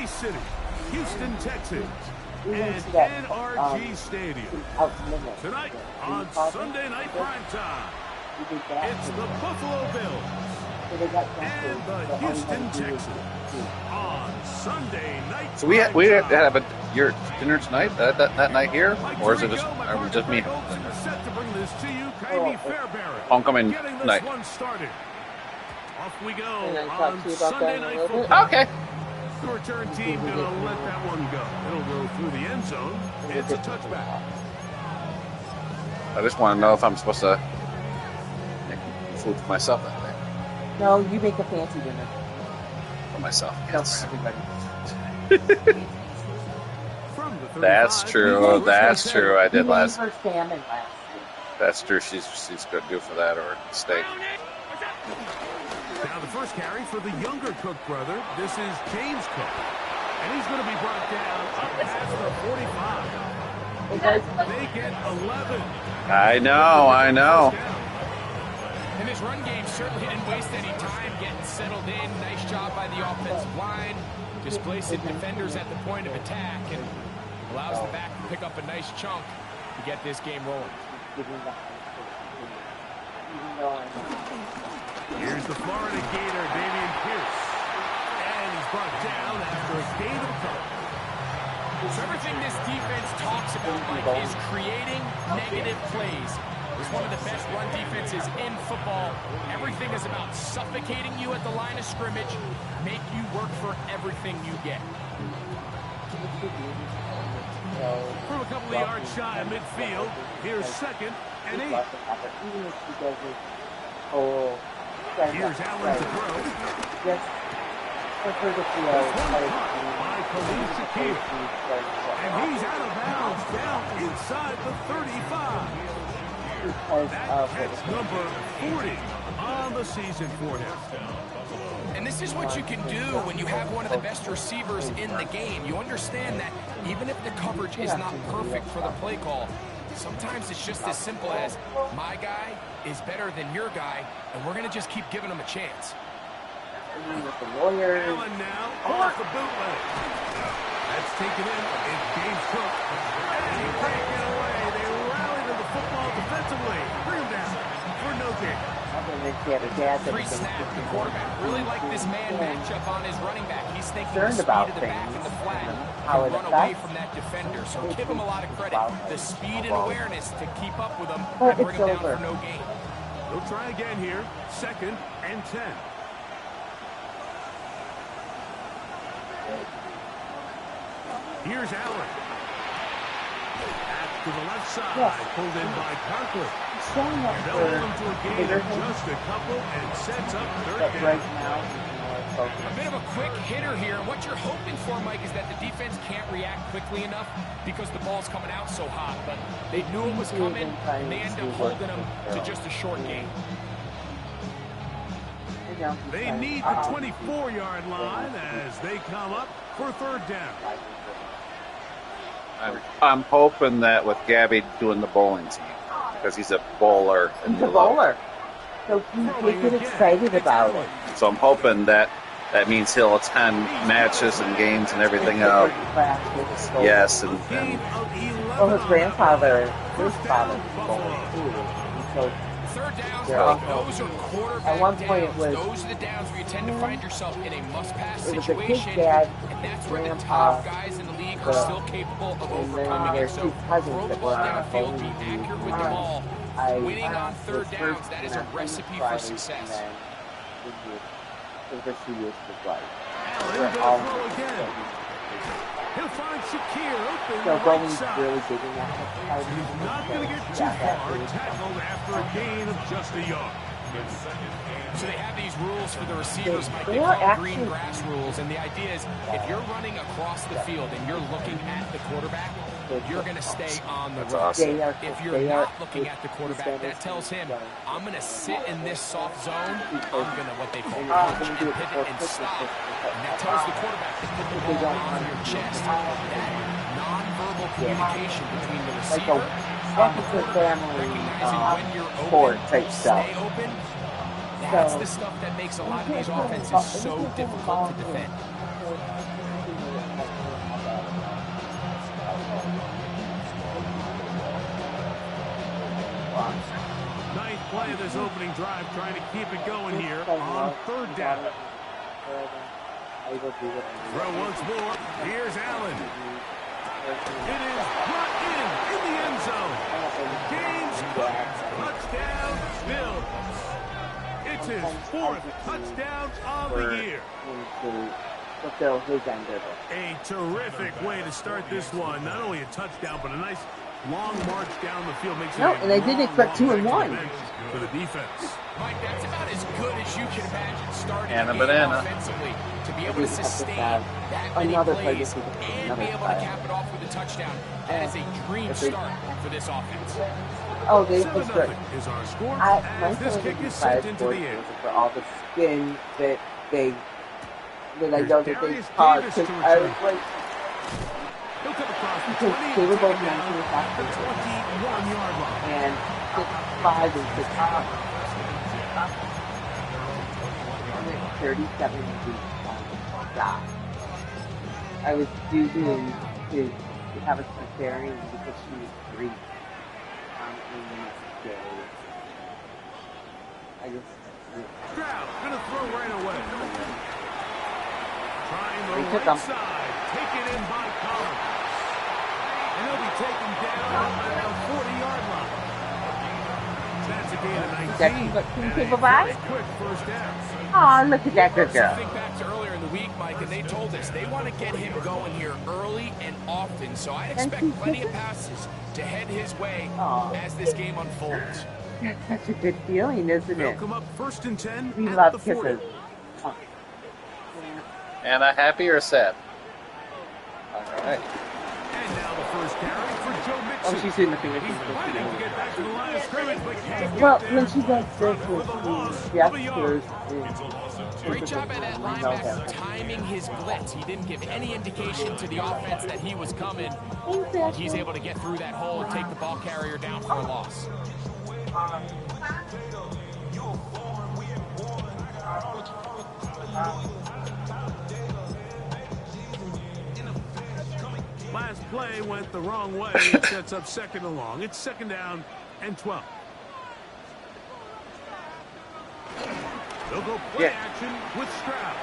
City, Houston, Texas, and NRG Stadium. Tonight on Sunday Night Primetime, it's the Buffalo Bills and the Houston Texans on Sunday Night. So we have your dinner tonight, that night here, or is it just me? Homecoming night. Off we go on Sunday Night Football. Okay. The return team going to let that one go. It'll go through the end zone. It's a touchback. I just want to know if I'm supposed to make food for myself that day. No, you make a fancy dinner. For myself. No, for everybody. That's true. That's true. I did last. Salmon last week. That's true. She's good to do for that or steak. Now the first carry for the younger Cook brother. This is James Cook. And he's going to be brought down up past the 45. They get 11. I know. And this run game certainly didn't waste any time getting settled in. Nice job by the offensive line. Displacing defenders at the point of attack and allows the back to pick up a nice chunk to get this game rolling. Here's the Florida Gator, Dameon Pierce. And he's brought down after a gain of a couple. So everything this defense talks about, Mike, is creating negative plays. It's one of the best run defenses in football. Everything is about suffocating you at the line of scrimmage, make you work for everything you get. From a couple of yards shy of midfield, here's 2nd and 8. Here's Allen to throw. By Khalil Shakir. And he's out of bounds down inside the 35. That's number 40 on the season for him. And this is what you can do when you have one of the best receivers in the game. You understand that even if the coverage is not perfect for the play call, sometimes it's just as simple as my guy is better than your guy, and we're going to just keep giving him a chance. Allen now off the bootleg. That's taken in. It's James Cook. And he can't get away. They rally to the football defensively. Bring him down for no gain. Pre-snap, the quarterback really like this man matchup on his running back. He's thinking the speed about of the back and the flat how can it run away affects. from that defender. So give him a lot of credit. The speed and awareness to keep up with him But and bring him it's down over. for no gain. They'll try again here. 2nd and 10. Here's Allen. Back to the left side. Pulled in by Conklin. Showing up They'll hold him to a gain of just a couple and sets up 3rd down. right now. A bit of a quick hitter here. What you're hoping for, Mike, is that the defense can't react quickly enough because the ball's coming out so hot. But they knew it was coming, and they end up holding them to just a short gain. They need the 24-yard line as they come up for 3rd down. I'm hoping that with Gabby doing the bowling team, because he's a bowler. He's a bowler. So they get excited about it. So I'm hoping that means he'll attend matches and games and everything else. Yes, and well, his grandfather, his father, so 3rd downs, those are quarterback at one point downs. it was, Those are the downs where you tend to find yourself in a must-pass it was a situation, kid's dad, and that's where the grandpa, top guys in the league are still capable of overcoming it. So throw the ball downfield, be accurate with the ball. Winning on 3rd downs, that is a recipe for success. Allen will throw again. He'll find Shakir open So right going side. really big in that. He's not going to get too far. Tackled after a gain of just a yard. So they have these rules for the receivers, Mike. They They call are them actually- green grass rules, and the idea is if you're running across the field and you're looking at the quarterback, you're going to stay on the run. awesome. If you're not looking at the quarterback, that tells him, I'm going to sit in this soft zone. I'm going to what they call punch and pivot and stop. And that tells the quarterback to put the ball on your chest. That nonverbal communication between the receiver recognizing when you're open, stay open. That's the stuff that makes a lot of these offenses so difficult to defend. play of this opening drive, trying to keep it going here on third down. Throw once more. Here's Allen. It is brought in the end zone. James Cook, touchdown, Bills. It's his 4th touchdown of the year. A terrific way to start this one. Not only a touchdown, but a nice long march down the field. Makes No, and I didn't expect 2 and 1 for the defense. Mike, that's about as good as you can imagine starting And a a game banana. offensively. To be able to sustain that many plays and be able to cap it off with a touchdown, that is a dream start for this offense. Oh, they was good. 7-0 is our score My as this son kick was is sent inspired into for the air. for all the spin that I know that they Darius caused. Davis Because to I was return. like, He'll come across the because 20 they were and both take it down 19 at the and 21-yard line. and 6'5" and 6'5". 37 feet stop. I was due to have a cesarean because she was 3. I just. Stroud gonna throw right away. Trying the They took right him. side. Taken in by Collins. And he'll be taken down at the 40-yard line. That's a gain of 19. Can you And say a bye-bye? very quick first down. Oh, look at that good I girl. think back to earlier in the week, Mike, and they told us they want to get him going here early and often. So I expect plenty of passes to head his way Aw. as this game unfolds. That's such a good feeling, isn't They'll it? come up 1st and 10 We at love the 40. kisses. Oh. And a happy or sad? All right. And now the first carry for Joe Mixon. Oh, she's doing the thing that she's He's supposed to fighting to do. get back to the line of scrimmage, but can't get Well, there. when she does this For with the loss the of a yard. gestures, Great job by that linebacker timing his blitz. He didn't give any indication to the offense that he was coming. He's able to get through that hole and take the ball carrier down for a loss. Last play went the wrong way. It sets up 2nd and long. It's 2nd down and 12. They'll go play action with Stroud.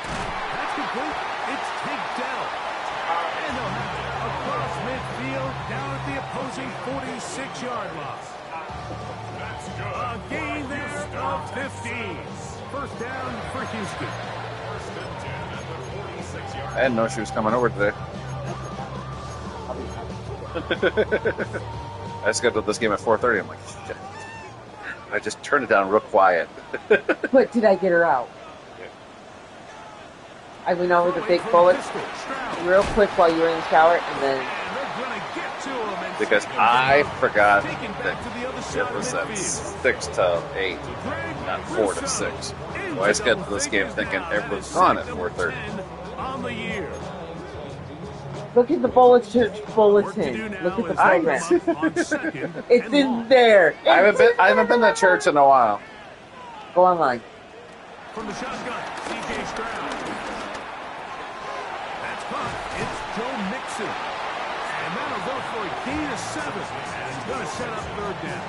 That's complete. It's Tank Dell. And they'll have it across midfield down at the opposing 46-yard line. A gain there of 15. First down for Houston. I didn't know she was coming over today. I scheduled this game at 4:30. I'm like, shit. I just turned it down real quiet. But did I get her out? I went over the big bullets real quick while you were in the shower, and then Because I forgot that it was at 6 to 8, not 4 to 6. So I scheduled this game thinking everyone's on at 4:30. On the year. look at the Bullet Church bulletin. Look at the program. It's in there. I haven't been to church in a while. Go online. From the shotgun, C.J. Stroud. That's caught. It's Joe Mixon. And that'll go for a gain of 7. And it's going to set up 3rd down.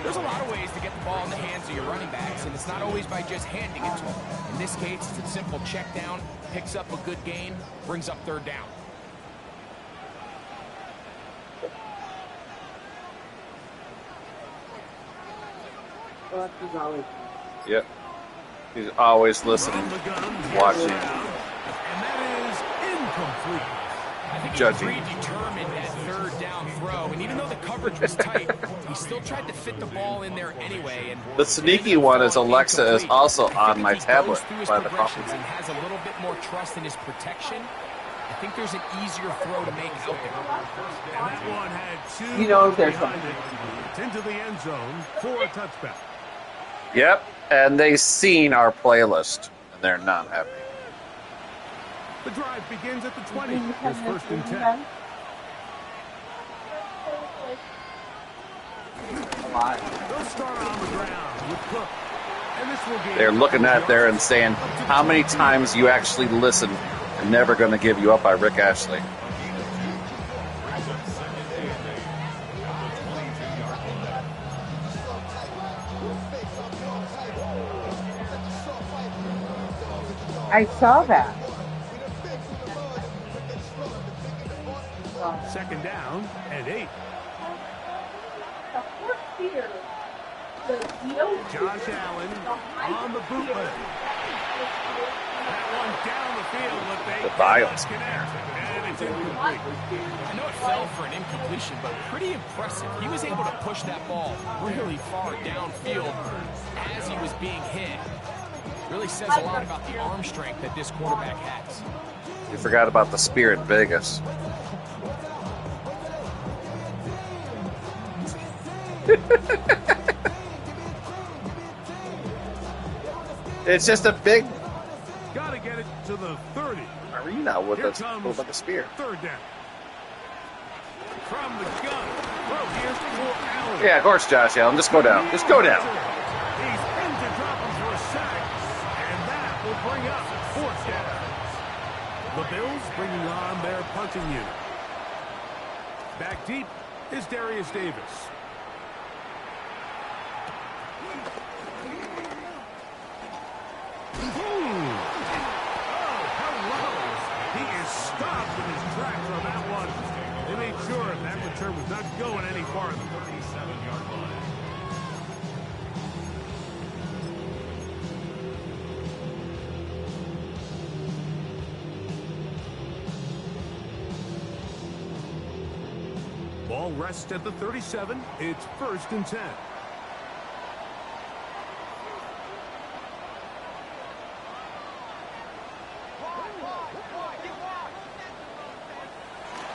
There's a lot of ways to get the ball in the hands of your running backs, and it's not always by just handing it to them. In this case, it's a simple check down, picks up a good gain, brings up 3rd down. Well, that's always. Yep. He's always listening, From the gun, watching, and that is incomplete. I think judging. he was predetermined that 3rd down throw, and even though the coverage was tight, he still tried to fit the ball in there anyway. And The sneaky one is Alexa is also on my tablet by the coffee. and has a little bit more trust in his protection. I think there's an easier throw to make out there. And that one had 2 You know there's behind something. it. It's into the end zone for a touchback. Yep, and they've seen our playlist, and they're not happy. The drive begins at the 20. Did you It's have 1st and this 10. done? They'll start on the ground with Cook. And this will gain They're looking at there and saying, how many times you actually listen and Never Gonna Give You Up by Rick Ashley. I saw that. Second down and 8. Josh Allen on the bootleg. That one down the field, but they Biles. And it's incomplete. I know it fell for an incompletion, but pretty impressive. He was able to push that ball really far downfield as he was being hit. Really says a lot about the arm strength that this quarterback has. You forgot about the spear in Vegas. It's just a big. Gotta get it to the 30. Arena with the spear. Third down. From the gun. Well, here's for Allen. Yeah, of course, Josh Allen. Just go down. Just go down. He's in to drop him for a sack, and that will bring up fourth down. The Bills bringing on their punting unit. Back deep is Darius Davis. Stopped in his tracks on that one. They made sure that return was not going any farther. 37-yard line. Ball rests at the 37. It's 1st and 10.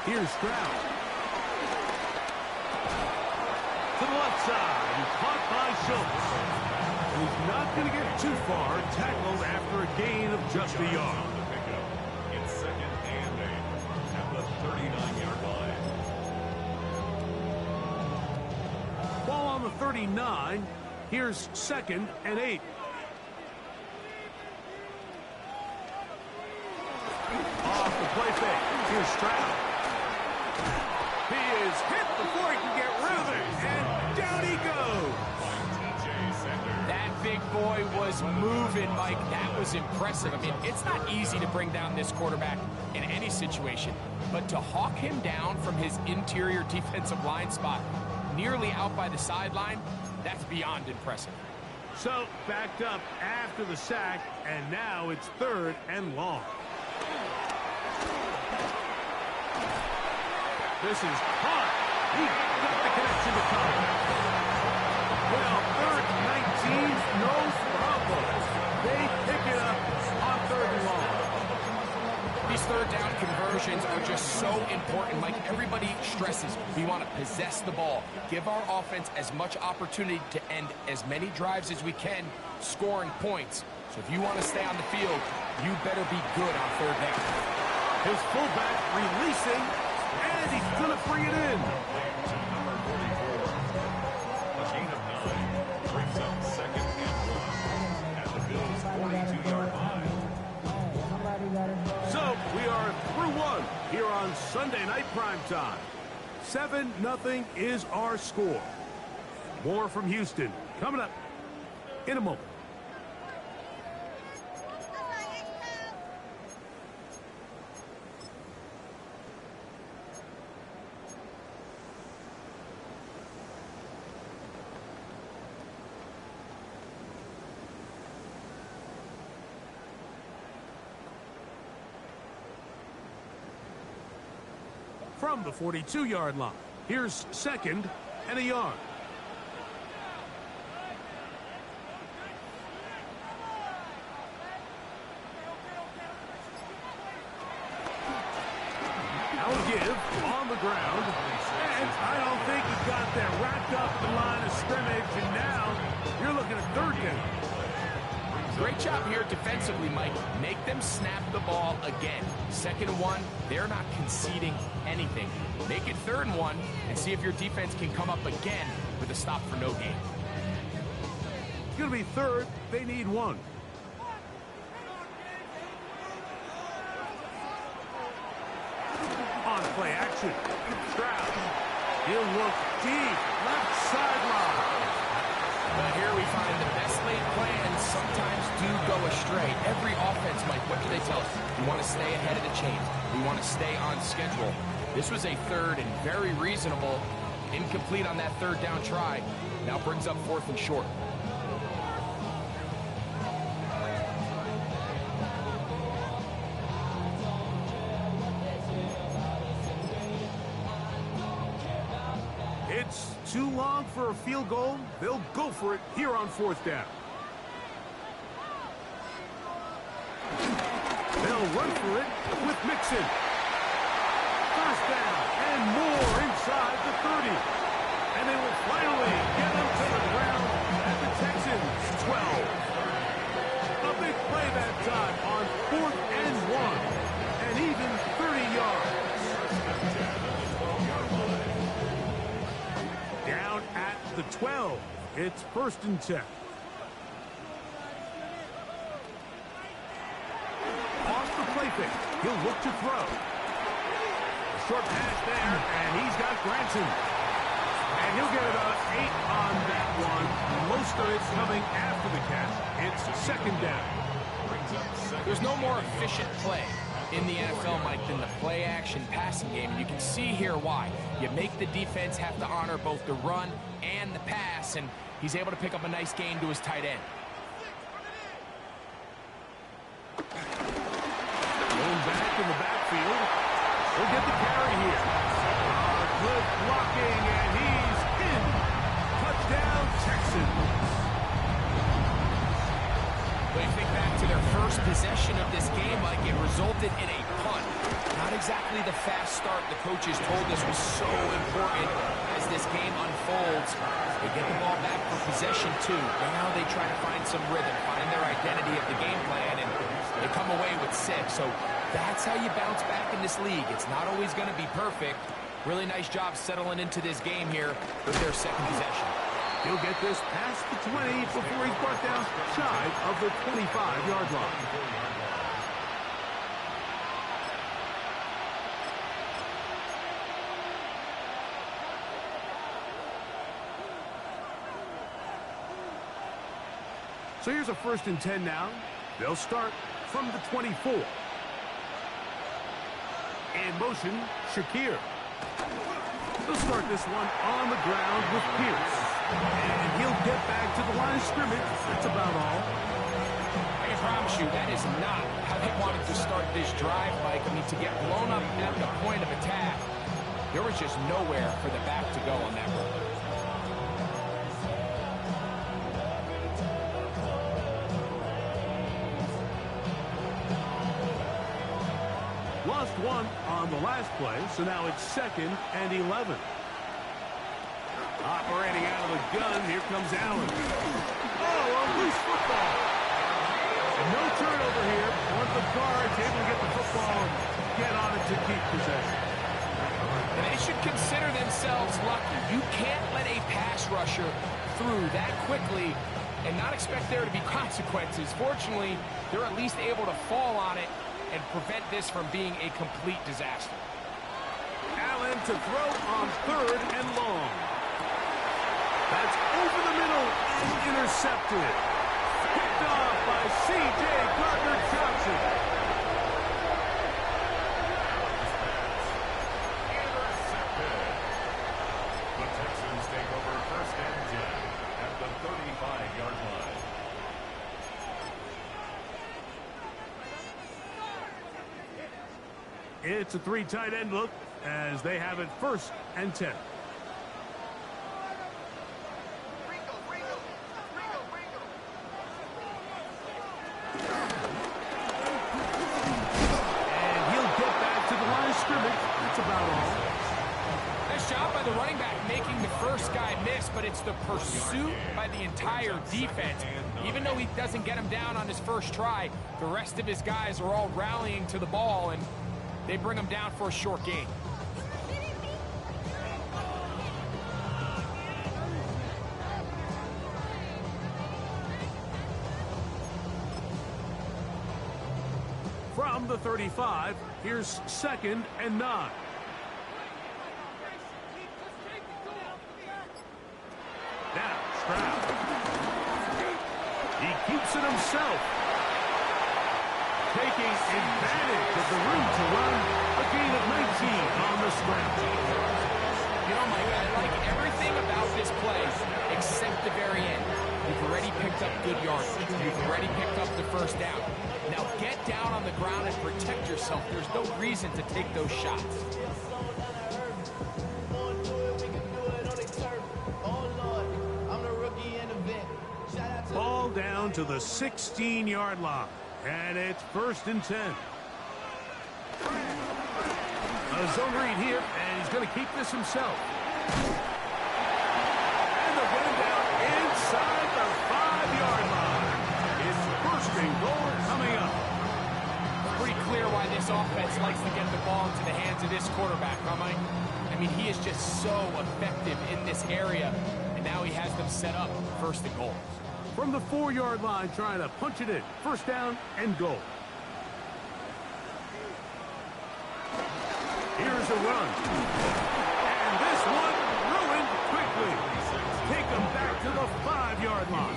Here's Stroud. To the left side. He's caught by Schultz. And he's not going to get too far. Tackled after a gain of just a yard. It's 2nd and 8 at the 39-yard line. Ball on the 39. Here's 2nd and 8. Off the play fake. Here's Stroud. He is hit before he can get rid of it, and down he goes. That big boy was moving, Mike. That was impressive. I mean, it's not easy to bring down this quarterback in any situation, but to hawk him down from his interior defensive line spot, nearly out by the sideline, that's beyond impressive. So, backed up after the sack, and now it's 3rd and long. This is hard. He got the connection to cover. Well, 3rd and 19, no problem. They pick it up on 3rd and long. These third down conversions are just so important. Like everybody stresses, we want to possess the ball, give our offense as much opportunity to end as many drives as we can, scoring points. So if you want to stay on the field, you better be good on 3rd down. His fullback releasing. And he's going to bring it in. A gain of 9 brings up 2nd and 1 at the Bills' 42-yard line. So we are through 1 here on Sunday Night Primetime. 7-0 is our score. More from Houston coming up in a moment. From the 42-yard line, here's 2nd and a yard. Now give on the ground, and I don't think he got that wrapped up at the line of scrimmage, and now you're looking at 3rd down. Great job here defensively, Mike. Make them snap the ball again. 2nd and 1, they're not conceding anything. Make it 3rd and 1 and see if your defense can come up again with a stop for no gain. It's going to be 3rd. They need 1. On play action. Stroud. He'll look deep. Left sideline. But here we find the best laid plans sometimes do go astray. Every offense, Mike, what do they tell us? We want to stay ahead of the chains. We want to stay on schedule. This was a third and very reasonable. Incomplete on that third down try. Now brings up 4th and short. It's too long for a field goal. They'll go for it here on 4th down. They'll run for it with Mixon. 1st down and more inside the 30. And they will finally get them to the ground at the Texans 12. A big play that time on 4th and 1. And even 30 yards. Down at the 12. It's 1st and 10. Off the play fake. He'll look to throw. Short pass there, and he's got Granson. And he'll get about 8 on that one. Most of it's coming after the catch. It's 2nd down. There's no more efficient play in the NFL, Mike, than the play-action passing game. And you can see here why. You make the defense have to honor both the run and the pass, and he's able to pick up a nice gain to his tight end. Going back in the backfield. He'll get the carry here. Good blocking, and he's in. Touchdown, Texans. When you think back to their first possession of this game, Mike, it resulted in a punt. Not exactly the fast start the coaches told us was so important as this game unfolds. They get the ball back for possession 2. Now they try to find some rhythm, find their identity of the game plan, and they come away with 6. So that's how you bounce back in this league. It's not always going to be perfect. Really nice job settling into this game here with their 2nd possession. He'll get this past the 20 before he's brought down shy of the 25-yard line. So here's a 1st and 10 now. They'll start from the 24. In motion, Shakir. They'll start this one on the ground with Pierce. And he'll get back to the line of scrimmage. That's about all. I can promise you that is not how they wanted to start this drive, Mike. I mean, to get blown up at the point of attack, there was just nowhere for the back to go on that run. Lost 1 on the last play, so now it's 2nd and 11. Operating out of the gun, here comes Allen. Oh, a loose football. No turnover here. Once the guard's able to get the football and get on it to keep possession. And they should consider themselves lucky. You can't let a pass rusher through that quickly and not expect there to be consequences. Fortunately, they're at least able to fall on it and prevent this from being a complete disaster. Allen to throw on 3rd and long. That's over the middle and intercepted. Picked off by C.J. Gardner-Johnson. Intercepted. The Texans take over 1st and 10 at the 35-yard line. It's a 3 tight end look as they have it 1st and 10. And he'll get back to the line of scrimmage. That's about all. Nice job by the running back making the first guy miss, but it's the pursuit by the entire defense. Even though he doesn't get him down on his first try, the rest of his guys are all rallying to the ball, and they bring him down for a short gain. From the 35, here's 2nd and 9. Now, Stroud. keeps it himself. Taking advantage of the room to run. A gain of 19 on the scramble. You know, Mike, I like everything about this play except the very end. You've already picked up good yards. You've already picked up the first down. Now get down on the ground and protect yourself. There's no reason to take those shots. Ball down to the 16-yard line. And it's 1st and 10. A zone read here, and he's going to keep this himself. And they're getting down inside the 5-yard line. It's 1st and goal coming up. It's pretty clear why this offense likes to get the ball into the hands of this quarterback, huh, Mike? I mean, he is just so effective in this area, and now he has them set up 1st and goal. From the 4-yard line, trying to punch it in. 1st down and goal. Here's a run. And this one ruined quickly. Take them back to the 5-yard line.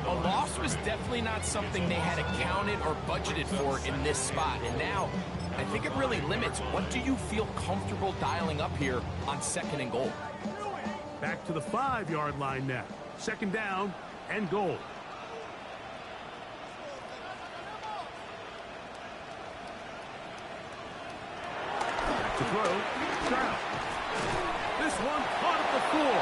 A loss was definitely not something they had accounted or budgeted for in this spot. And now, I think it really limits what do you feel comfortable dialing up here on 2nd and goal. Back to the 5-yard line now. 2nd down and goal. Back to throw. Stroud. This one caught at the floor.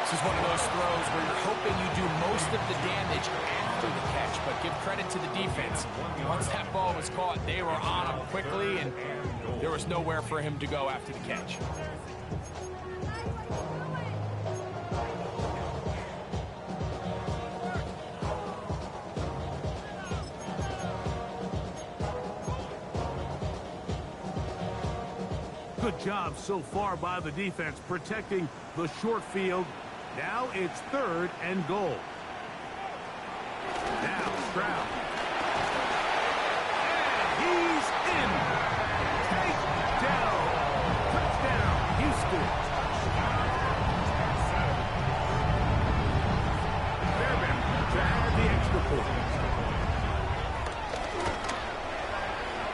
This is one of those throws where you're hoping you do most of the damage after the catch, but give credit to the defense. Once that ball was caught, they were on him quickly, and there was nowhere for him to go after the catch. Good job so far by the defense protecting the short field. Now it's 3rd and goal. Now Stroud. And he's in. Takedown. Touchdown, Houston. Fairbairn to add the extra point.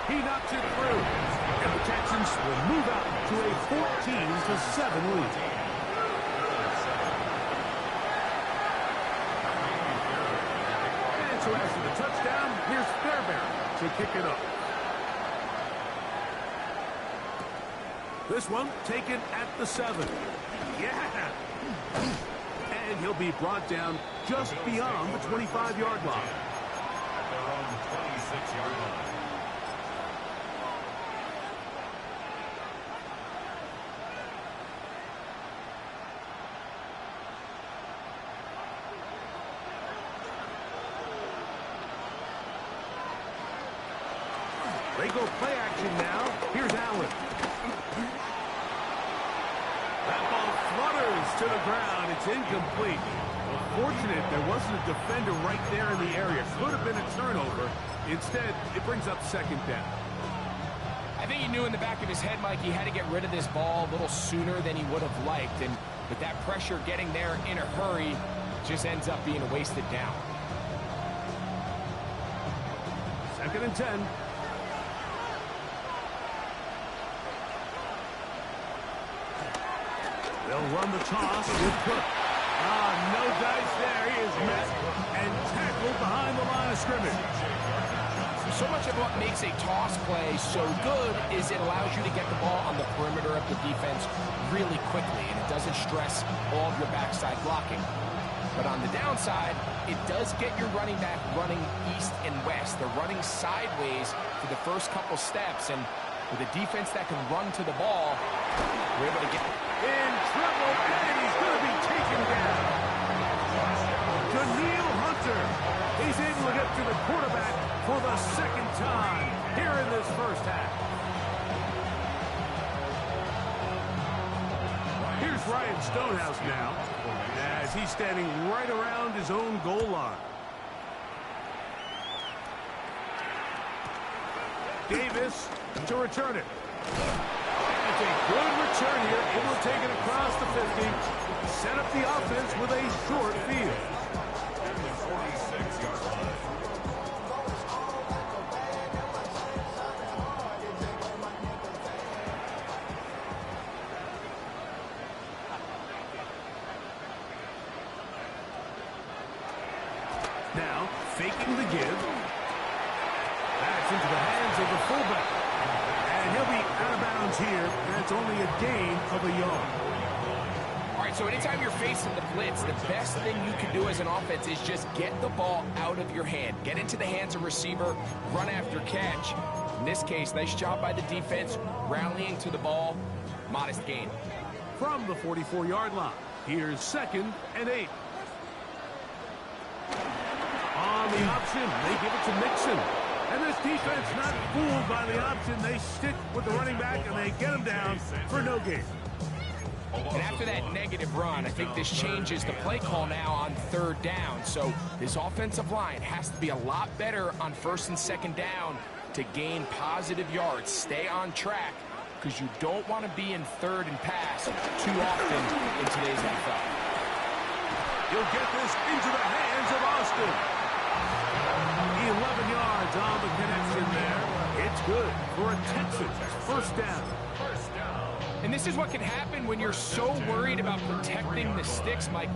He knocks it through. And the Texans will move out to a 14-7 lead. And so after the touchdown, here's Fairbairn to kick it up. This one taken at the 7. Yeah! And he'll be brought down just beyond the 25-yard line. At their own 26-yard line. They go play action now. Here's Allen. That ball flutters to the ground. It's incomplete. Fortunate there wasn't a defender right there in the area. Could have been a turnover. Instead, it brings up 2nd down. I think he knew in the back of his head, Mike, he had to get rid of this ball a little sooner than he would have liked. And with that pressure getting there in a hurry, it just ends up being a wasted down. 2nd and 10. They'll run the toss with Cook. No dice there. He is met and tackled behind the line of scrimmage. So much of what makes a toss play so good is it allows you to get the ball on the perimeter of the defense really quickly, and it doesn't stress all of your backside blocking. But on the downside, it does get your running back running east and west. They're running sideways for the first couple steps, and with a defense that can run to the ball, we're able to get in trouble, and he's going to be taken down. Daniil Hunter. He's able to get to the quarterback for the 2nd time here in this first half. Here's Ryan Stonehouse now, as he's standing right around his own goal line. Davis to return it. It's a good return here. Able to take it across the 50. Set up the offense with a short field. taking the give. That's into the hands of the fullback. And he'll be out of bounds here. That's only a gain of a yard. All right, so anytime you're facing the blitz, the best thing you can do as an offense is just get the ball out of your hand. Get into the hands of receiver, run after catch. In this case, nice job by the defense, rallying to the ball. Modest gain. From the 44-yard line, here's 2nd and 8. On the option, they give it to Mixon. And this defense not fooled by the option. They stick with the running back, and they get him down for no gain. And after that negative run, I think this changes the play call now on 3rd down. So this offensive line has to be a lot better on 1st and 2nd down to gain positive yards. Stay on track, because you don't want to be in 3rd and pass too often in today's NFL. You'll get this into the hands of Austin. 11 yards on the connection there. It's good for a Texans 1st down. And this is what can happen when you're so worried about protecting the sticks, Mike.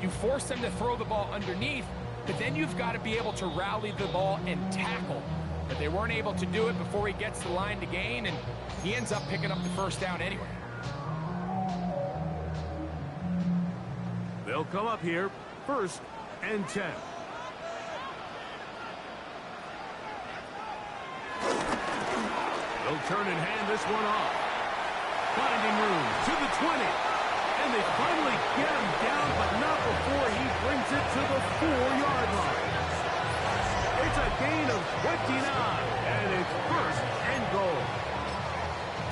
You force them to throw the ball underneath, but then you've got to be able to rally the ball and tackle. But they weren't able to do it before he gets the line to gain, and he ends up picking up the 1st down anyway. They'll come up here, 1st and 10. They'll turn and hand this one off. Finding room to the 20. And they finally get him down, but not before he brings it to the 4-yard line. It's a gain of 29, and it's 1st and goal.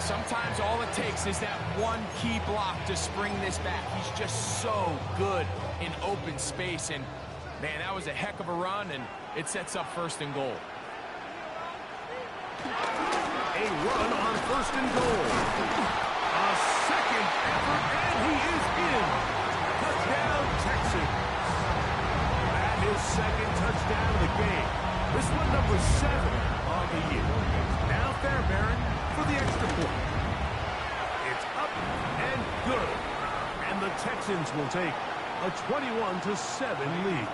Sometimes all it takes is that one key block to spring this back. He's just so good in open space, and man, that was a heck of a run, and it sets up 1st and goal. A run on 1st and goal. A second effort, and he is in. Touchdown, Texans. That is 2nd touchdown of the game. This one number 7 on the year. Now Fairbairn for the extra point. It's up and good. And the Texans will take a 21-7 lead.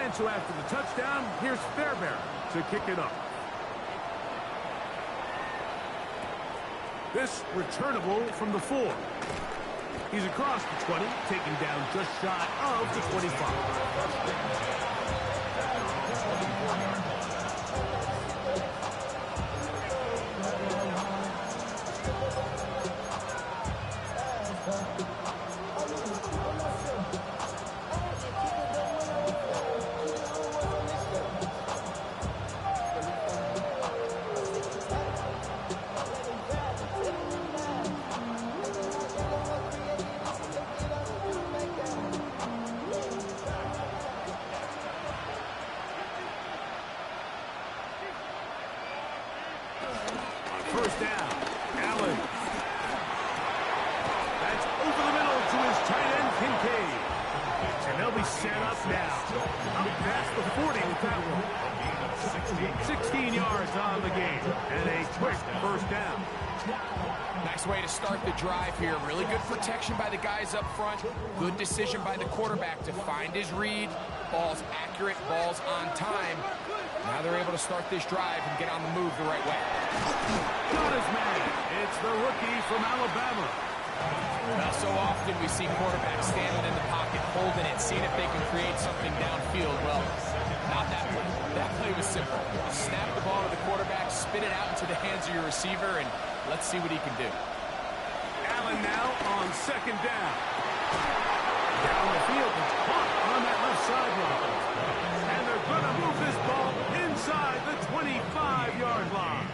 And so after the touchdown, here's Fairbairn to kick it up. This returnable from the 4. He's across the 20, taken down just shy of the 25. First down, Allen. That's over the middle to his tight end, Kincaid. And they'll be set up now. Up past the 40 with that one. 16 yards on the game. And a quick 1st down. Nice way to start the drive here. Really good protection by the guys up front. Good decision by the quarterback to find his read. Ball's accurate, ball's on time. Now they're able to start this drive and get on the move the right way. Got his man. It's the rookie from Alabama. Now, so often we see quarterbacks standing in the pocket, holding it, seeing if they can create something downfield. Well, not that play. That play was simple. Snap the ball to the quarterback, spin it out into the hands of your receiver, and let's see what he can do. Allen now on 2nd down. Down the field, it's caught on that left sideline. And they're going to move this ball inside the 25-yard line.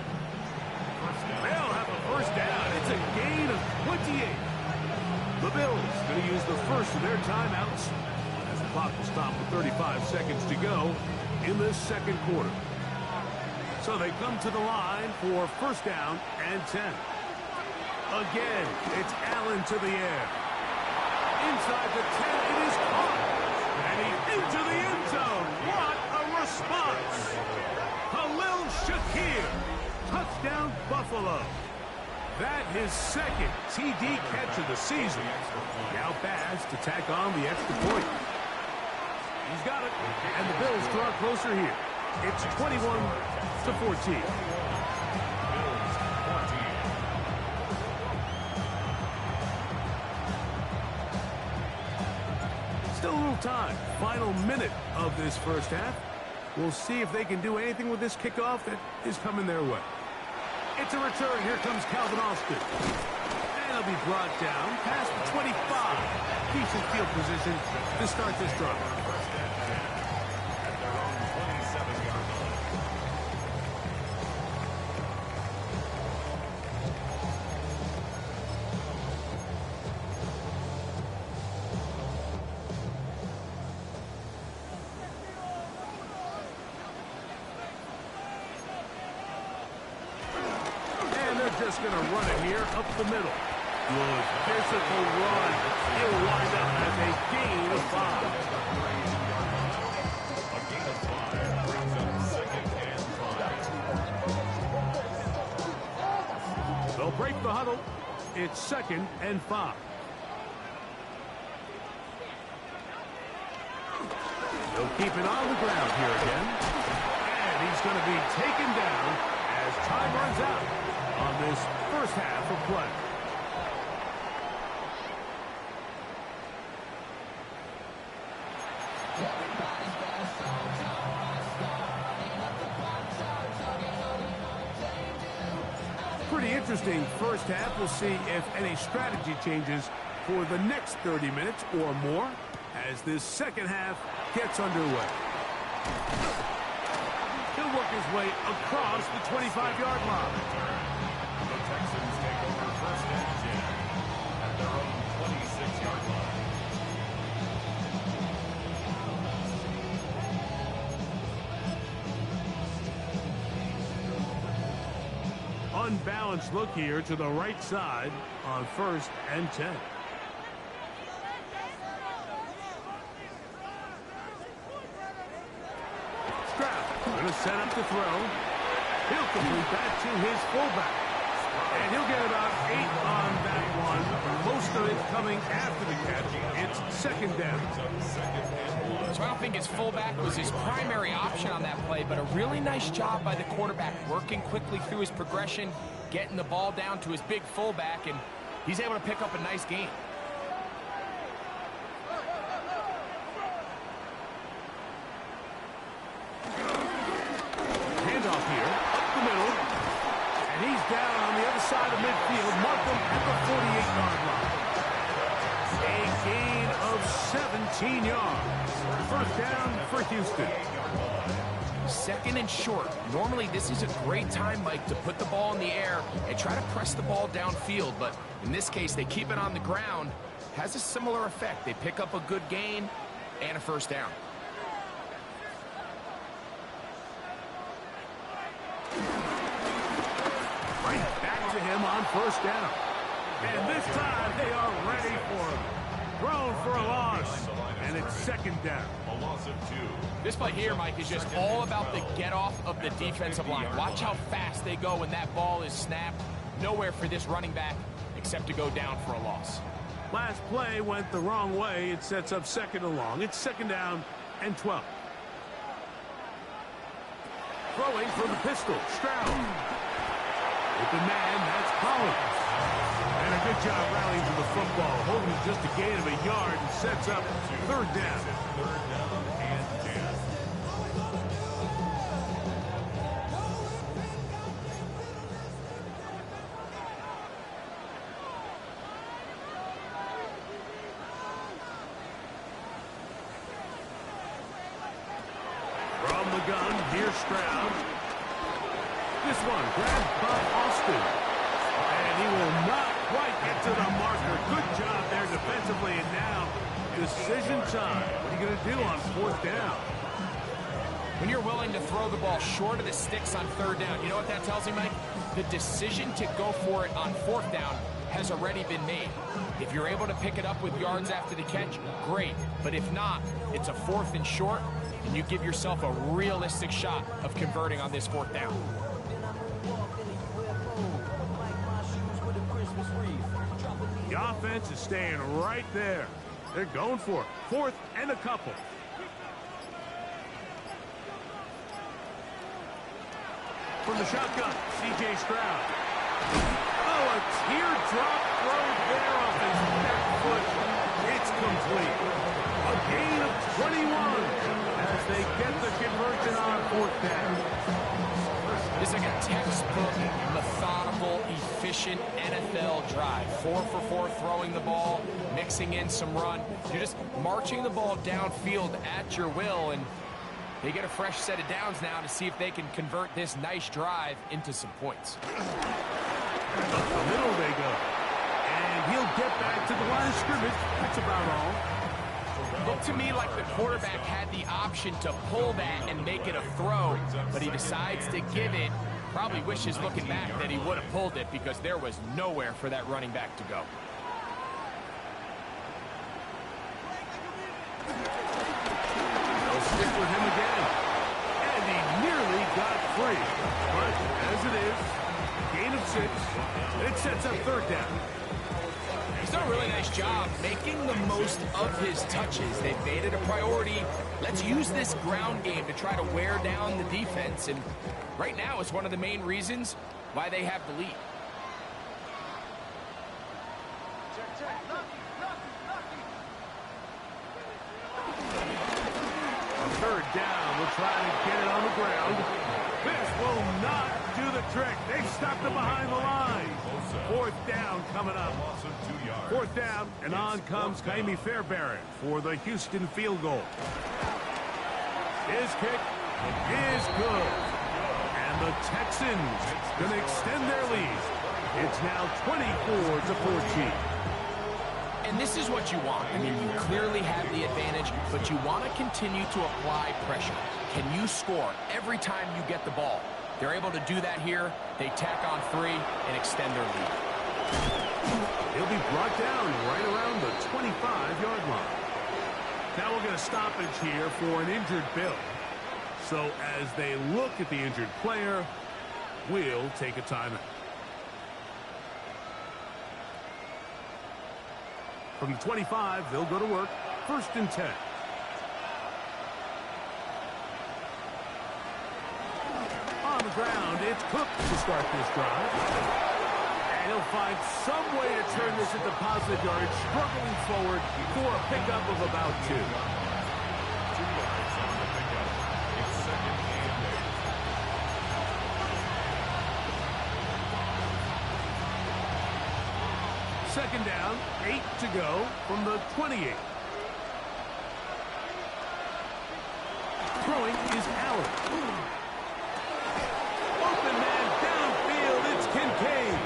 They'll have a 1st down. It's a gain of 28. The Bills going to use the first of their timeouts as the clock will stop with 35 seconds to go in this 2nd quarter. So they come to the line for 1st down and 10. Again, it's Allen to the air. Inside the 10, it is caught. And he's into the end zone. What a response. Khalil Shakir. Touchdown, Buffalo. That his 2nd TD catch of the season. Now Baz to tack on the extra point. He's got it. And the Bills draw closer here. It's 21-14. Still a little time. Final minute of this first half. We'll see if they can do anything with this kickoff that is coming their way. It's a return. Here comes Calvin Austin. And he'll be brought down past the 25. Decent field position to start this drive. Just going to run it here up the middle. Good physical run. He'll wind up as a gain of 5. A gain of 5 brings up 2nd and 5. They'll break the huddle. It's 2nd and 5. They'll keep it on the ground here again. And he's going to be taken down as time runs out on this first half of play. Pretty interesting first half. We'll see if any strategy changes for the next 30 minutes or more as this second half gets underway. He'll work his way across the 25-yard line. The Texans take over 1st and 10 at their own 26-yard line. Unbalanced look here to the right side on 1st and 10. Stroud going to set up the throw. He'll complete that to his fullback. And he'll get about 8 on that one. Most of it coming after the catch. It's 2nd down. So I don't think his fullback was his primary option on that play, but a really nice job by the quarterback working quickly through his progression, getting the ball down to his big fullback, and he's able to pick up a nice gain. Handoff here, up the middle. And he's down on the other side of midfield. Markham at the 48-yard line. A gain of 17 yards. First down for Houston. 2nd and short. Normally, this is a great time, Mike, to put the ball in the air and try to press the ball downfield. But in this case, they keep it on the ground. Has a similar effect. They pick up a good gain and a first down. Right back to him on 1st down. And this time, they are ready for him. Thrown for a loss. And it's 2nd down. A loss of 2. This play here, Mike, is just all about the get-off of the defensive line. Watch how fast they go when that ball is snapped. Nowhere for this running back except to go down for a loss. Last play went the wrong way. It sets up 2nd and long. It's 2nd down and 12. Throwing for the pistol. Stroud. With the man, that's Collins. And a good job rallying to the football. Holding just a gain of a yard and sets up 3rd down. 3rd down and 10. From the gun, here's Stroud. This one grabbed by Austin. And he will not quite get to the marker. Good job there defensively. And now, decision time. What are you going to do on 4th down? When you're willing to throw the ball short of the sticks on 3rd down, you know what that tells me, Mike? The decision to go for it on 4th down has already been made. If you're able to pick it up with yards after the catch, great. But if not, it's a 4th and short, and you give yourself a realistic shot of converting on this 4th down. The offense is staying right there. They're going for it. 4th and a couple. from the shotgun. C.J. Stroud. Oh, a teardrop throw there off his back foot. It's complete. A gain of 21 as they get the conversion on 4th down. This is like a textbook, methodical, efficient NFL drive. 4 for 4 throwing the ball, mixing in some run. You're just marching the ball downfield at your will, and they get a fresh set of downs now to see if they can convert this nice drive into some points. Up the middle they go. And he'll get back to the line of scrimmage. That's about all. Looked to me like the quarterback had the option to pull that and make it a throw, but he decides to give it. Probably wishes looking back that he would have pulled it because there was nowhere for that running back to go. They'll stick with him again. And he nearly got free. But as it is, gain of 6. It sets up 3rd down. He's done a really nice job making the most of his touches. They've made it a priority. Let's use this ground game to try to wear down the defense. And right now it's one of the main reasons why they have the lead. A 3rd down. We'll try to get it on the ground. This will not do the trick. They've stopped it behind the line. 4th down coming up. 4th down, and on comes Kaimi Fairbairn for the Houston field goal. His kick is good. And the Texans going to extend their lead. It's now 24-14. And this is what you want. I mean, you clearly have the advantage, but you want to continue to apply pressure. Can you score every time you get the ball? They're able to do that here. They tack on 3 and extend their lead. He'll be brought down right around the 25-yard line. Now we're going to stoppage here for an injured Bill. So as they look at the injured player, we'll take a timeout. From the 25, they'll go to work. 1st and 10. On the ground, it's Cook to start this drive. And he'll find some way to turn this into positive yardage, struggling forward for a pickup of about 2. 2 yards on the pickup. It's 2nd and 8. 2nd down, 8 to go from the 28. Throwing is Allen. Open man downfield, it's Kincaid.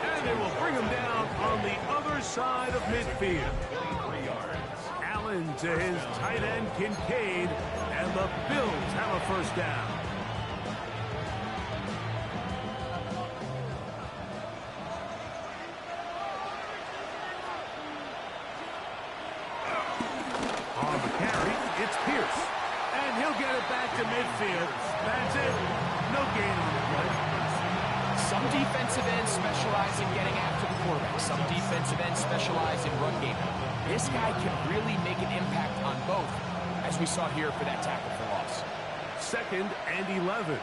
And they will bring him down on the other side of midfield. 23 yards. Allen to his tight end, Kincaid, and the Bills have a 1st down. On the carry, it's Pierce. And he'll get it back to midfield. That's it. No gain on the play. Some defensive ends specialize in getting after the quarterback. Some defensive ends specialize in run game. This guy can really make an impact on both, as we saw here for that tackle for loss. 2nd and 11.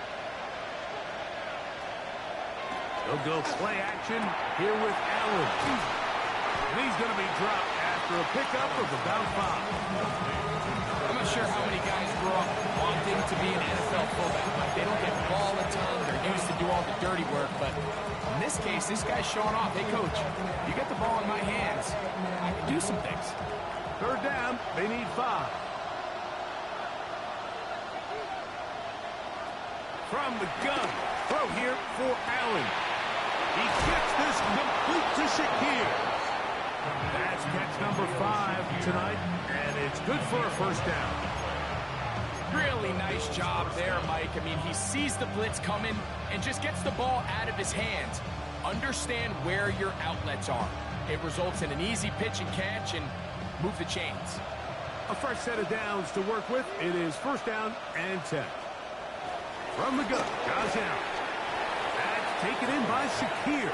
They'll go play action here with Allen. And he's going to be dropped after a pickup of about 5. I'm not sure how many guys grew up wanting to be an NFL fullback. Like, they don't get the ball a ton. They're used to do all the dirty work. But in this case, this guy's showing off. Hey, coach, you get the ball in my hands, I can do some things. 3rd down, they need 5. From the gun, throw here for Allen. He gets this complete to Shakir. That's catch number 5 tonight, and it's good for a 1st down. Really nice job there, Mike. I mean, he sees the blitz coming and just gets the ball out of his hands. Understand where your outlets are. It results in an easy pitch and catch and move the chains. A fresh set of downs to work with. It is 1st down and 10. From the gun, Josh Allen. That's taken in by Shakir.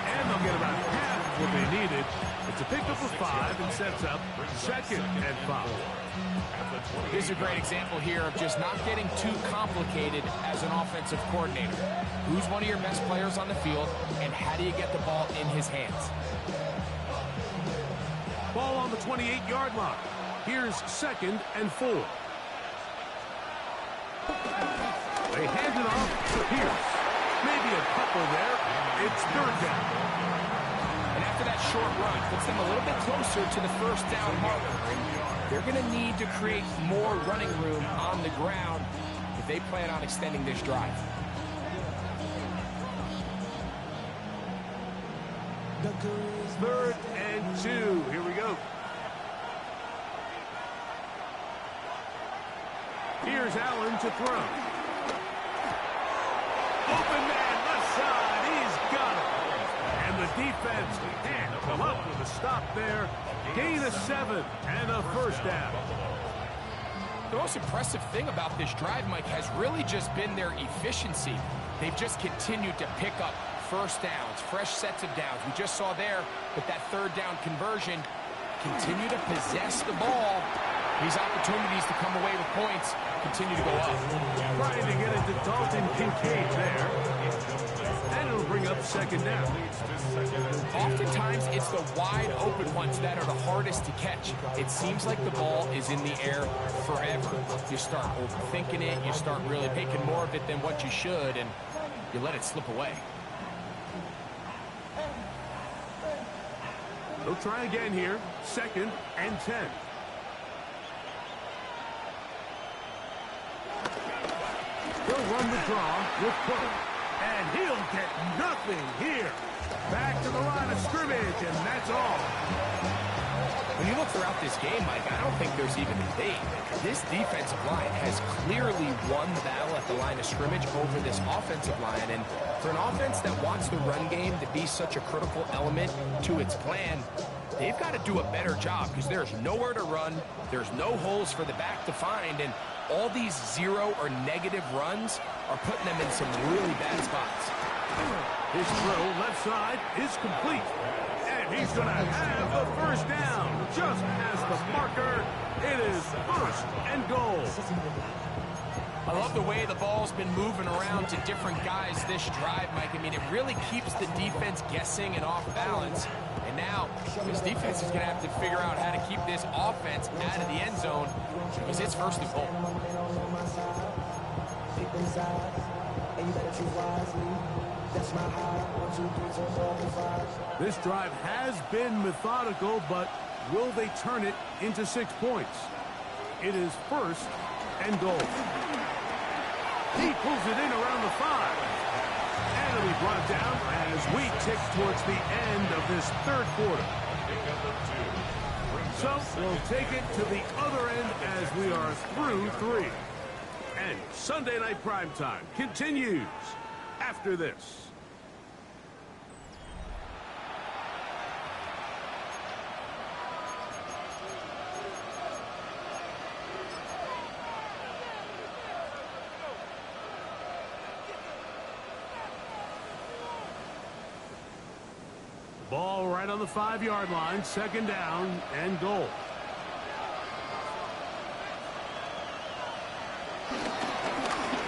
And they'll get about half what they needed. It's a pickup of 5 and sets up 2nd and 5. This is a great example here of just not getting too complicated as an offensive coordinator. Who's one of your best players on the field, and how do you get the ball in his hands? Ball on the 28-yard line. Here's 2nd and 4. They hand it off to Pierce. Maybe a couple there. It's 3rd down. And after that short run, puts them a little bit closer to the 1st down marker. They're going to need to create more running room on the ground if they plan on extending this drive. Third and 2. Here we go. Here's Allen to throw. Open man, left side. He's got it. And the defense can't come up with a stop there. Gain of 7 and a 1st down. The most impressive thing about this drive, Mike, has really just been their efficiency. They've just continued to pick up 1st downs, fresh sets of downs. We just saw there with that 3rd down conversion, continue to possess the ball. These opportunities to come away with points continue to go up. Trying to get it to Dalton Kincaid there. And it'll bring up 2nd down. Oftentimes, it's the wide open ones that are the hardest to catch. It seems like the ball is in the air forever. You start overthinking it. You start really making more of it than what you should, and you let it slip away. They'll try again here. 2nd and 10. He'll run the draw with Cook. And he'll get nothing here. Back to the line of scrimmage, and that's all. When you look throughout this game, Mike, I don't think there's even a debate. This defensive line has clearly won the battle at the line of scrimmage over this offensive line. And for an offense that wants the run game to be such a critical element to its plan, they've got to do a better job because there's nowhere to run. There's no holes for the back to find. And all these 0 or negative runs are putting them in some really bad spots. His throw left side is complete. And he's going to have the 1st down. Just as the marker, it is 1st and goal. I love the way the ball's been moving around to different guys this drive, Mike. I mean, it really keeps the defense guessing and off balance. And now, this defense is going to have to figure out how to keep this offense out of the end zone because it's 1st and goal. This drive has been methodical, but will they turn it into 6 points? It is 1st and goal. He pulls it in around the 5. And it'll be brought down as we tick towards the end of this 3rd quarter. So we'll take it to the other end as we are through 3. And Sunday Night Primetime continues after this. Ball right on the 5-yard line, 2nd down and goal.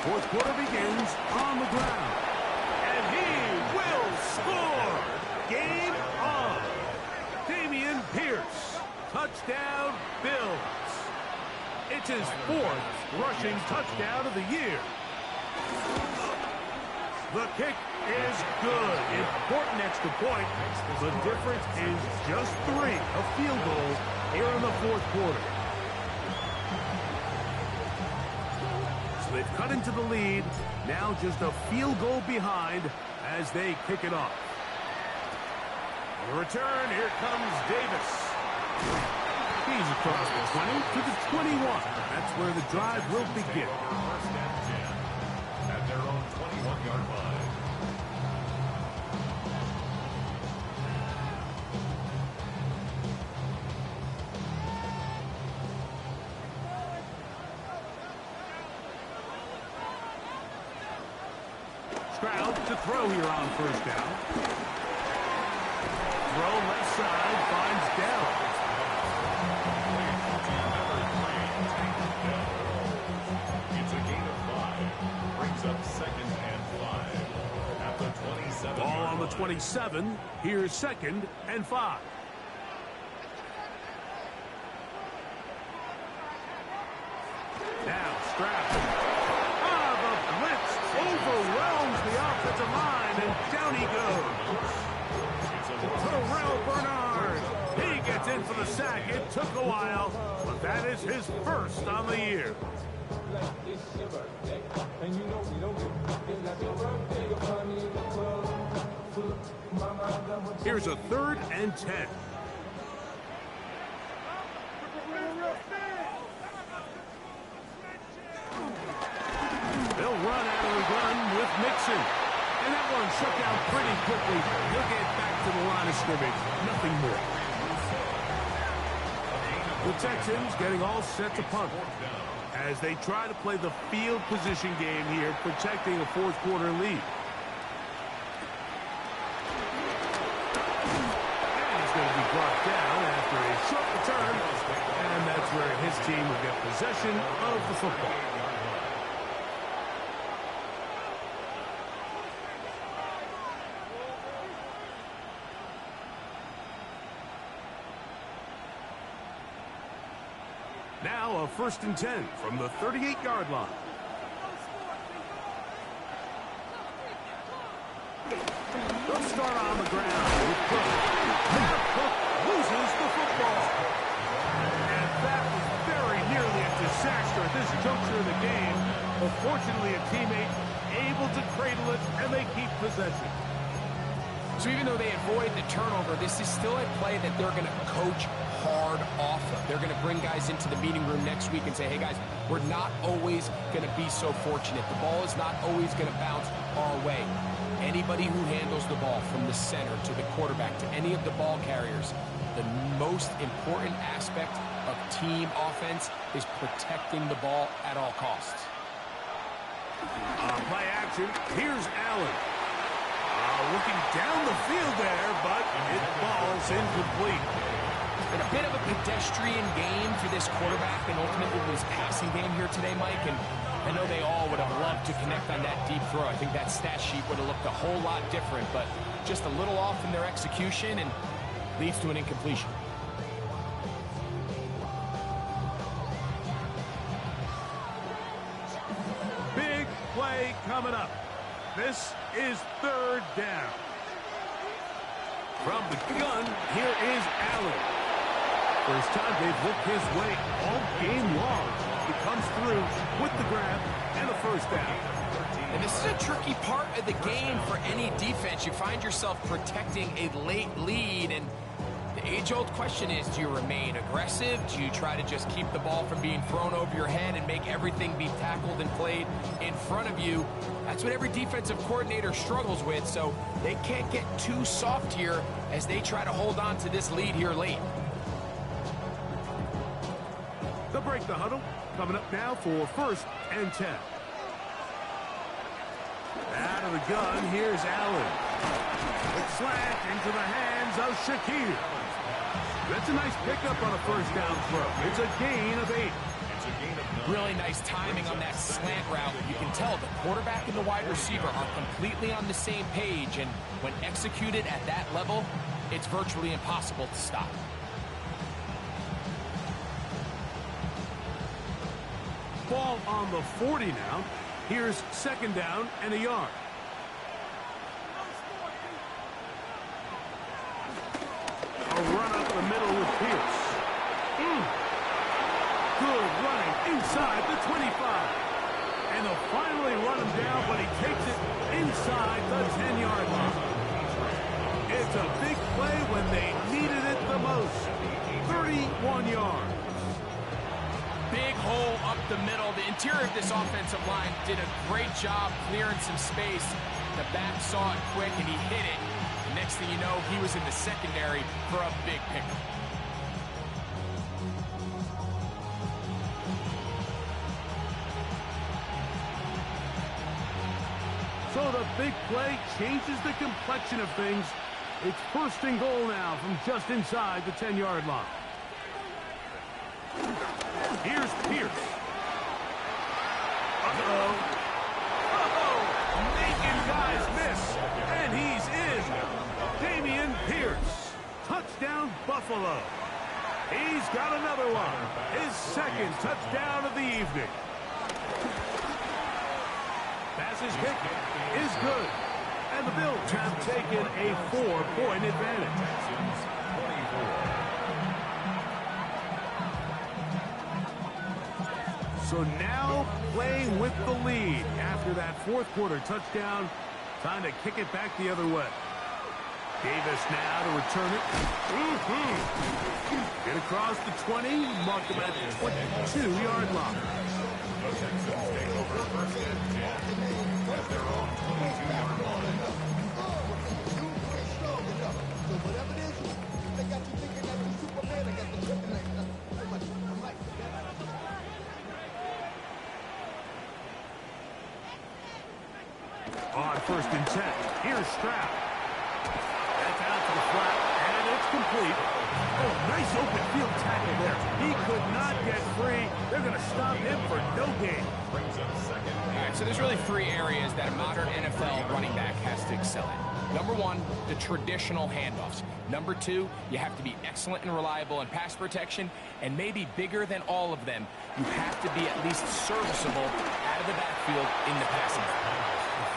Fourth quarter begins on the ground. And he will score! Game on! Dameon Pierce. Touchdown, Bills. It's his 4th rushing touchdown of the year. The kick is good. Important extra point. The difference is just 3, a field goal here in the 4th quarter. So they've cut into the lead. Now just a field goal behind as they kick it off. On the return, here comes Davis. He's across the 20 to the 21. That's where the drive will begin. 1st and 10 at their own 21-yard line. Stroud to throw here on 1st down. Throw left side, finds Dell. It's a gain of 5. Brings up 2nd and 5. At the 27. Ball on the 27. Here's 2nd and 5. Now Stroud. The blitz overwhelms the offensive line, and down he goes. Terrell Bernard. He gets in for the sack. It took a while, but that is his first on the year. Here's a 3rd and 10. They'll run out of the gun with Mixon. And that one shut down pretty quickly. He'll get back to the line of scrimmage. Nothing more. The Texans getting all set to punt as they try to play the field position game here, protecting a 4th quarter lead. And he's going to be brought down after a short return. And that's where his team will get possession of the football. Now a 1st and 10 from the 38-yard line. They'll start on the ground with Cook. Now Cook loses the football. And that was very nearly a disaster at this juncture of the game. But fortunately, a teammate able to cradle it, and they keep possession. So even though they avoid the turnover, this is still a play that they're going to coach hard off of. They're going to bring guys into the meeting room next week and say, hey guys, we're not always going to be so fortunate. The ball is not always going to bounce our way. Anybody who handles the ball from the center to the quarterback to any of the ball carriers, the most important aspect of team offense is protecting the ball at all costs. Play action. Here's Allen. Looking down the field there, but it falls incomplete. It's been a bit of a pedestrian game for this quarterback and ultimately his passing game here today, Mike. And I know they all would have loved to connect on that deep throw. I think that stat sheet would have looked a whole lot different, but just a little off in their execution and leads to an incompletion. Big play coming up. This is 3rd down. From the gun, here is Allen. First time they've looked his way all game long. He comes through with the grab and the 1st down. And this is a tricky part of the game for any defense. You find yourself protecting a late lead, and the age-old question is, do you remain aggressive? Do you try to just keep the ball from being thrown over your head and make everything be tackled and played in front of you? That's what every defensive coordinator struggles with, so they can't get too soft here as they try to hold on to this lead here late. They'll break the huddle. Coming up now for 1st and 10. Out of the gun, here's Allen. It's slant into the hands of Shakir. That's a nice pickup on a 1st down throw. It's a gain of 8. Really nice timing on that slant route. You can tell the quarterback and the wide receiver are completely on the same page, and when executed at that level, it's virtually impossible to stop. Ball on the 40 now. Here's 2nd down and a yard. A run up the middle with Pierce. Good running inside the 25. And they'll finally run him down, but he takes it inside the 10-yard line. It's a big play when they needed it the most. 31 yards. Big hole up the middle. The interior of this offensive line did a great job clearing some space. The back saw it quick, and he hit it. The next thing you know, he was in the secondary for a big pickup. So the big play changes the complexion of things It's first and goal now from just inside the 10-yard line. Here's Pierce. Uh-oh. Making guys miss. And he's in. Dameon Pierce. Touchdown, Buffalo. He's got another one. His second touchdown of the evening. Pass's kick is good. And the Bills have taken a 4-point advantage. So now playing with the lead after that fourth quarter touchdown. Time to kick it back the other way. Davis now to return it. Get across the 20. Mark him at the 22-yard line. The Texans take over first and 10 at their own 22-yard line. On first and 10, here's Stroud. That's out to the flat, and it's complete. Oh, nice open field tackle there. He could not get free. They're going to stop him for no gain. Brings up second. All right, so there's really three areas that a modern NFL running back has to excel in. Number one, the traditional handoffs. Number two, you have to be excellent and reliable in pass protection. And maybe bigger than all of them, you have to be at least serviceable out of the backfield in the passing game.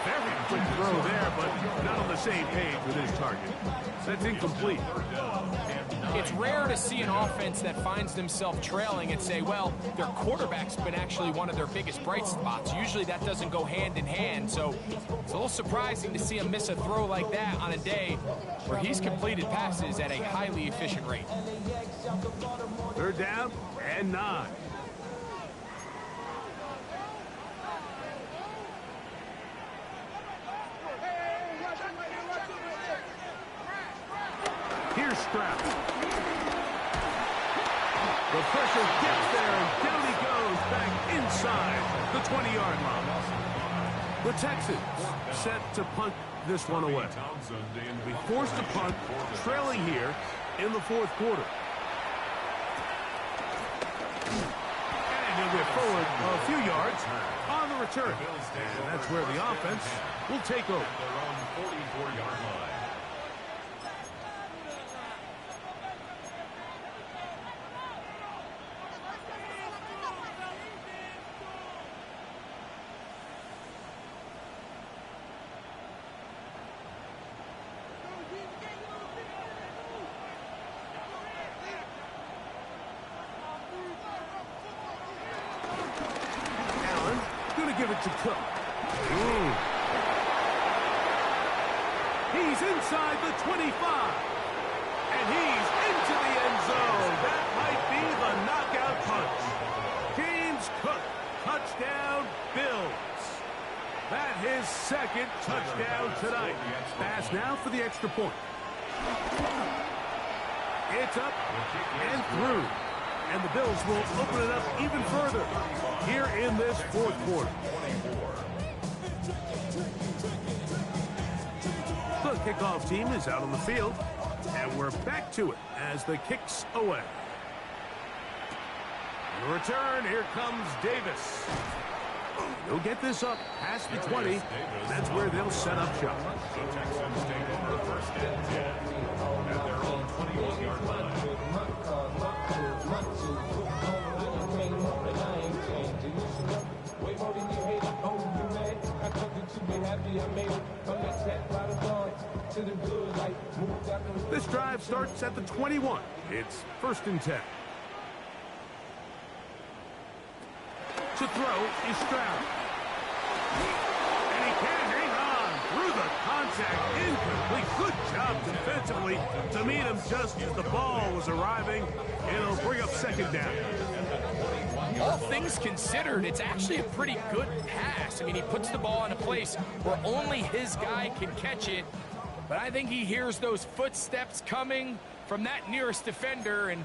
Very quick throw there, but not on the same page with his target. That's incomplete. It's rare to see an offense that finds themselves trailing and say, well, their quarterback's been actually one of their biggest bright spots. Usually that doesn't go hand in hand, so it's a little surprising to see him miss a throw like that on a day where he's completed passes at a highly efficient rate. Third down and 9. Here's Stroud. The pressure gets there, and down he goes back inside the 20-yard line. The Texans set to punt this one away. Be forced to punt, trailing here in the fourth quarter. And he'll get forward a few yards on the return. And that's where the offense will take over. Their own 44-yard line. Give it to Cook. He's inside the 25. And he's into the end zone. That might be the knockout punch. James Cook, touchdown, Bills. That his second touchdown tonight. Pass now for the extra point. It's up and through. And the Bills will open it up even further here in this fourth quarter. The kickoff team is out on the field, and we're back to it as the kick's away. On the return, here comes Davis. He'll get this up past the 20. That's where they'll set up shop. The Texans take over first and 10 at their own 21-yard line. This drive starts at the 21. It's first and 10. To throw is Stroud. And he can't hang on through the contact. Incomplete. Good job defensively to meet him just as the ball was arriving. It'll bring up second down. All things considered, it's actually a pretty good pass. I mean, he puts the ball in a place where only his guy can catch it. But I think he hears those footsteps coming from that nearest defender, and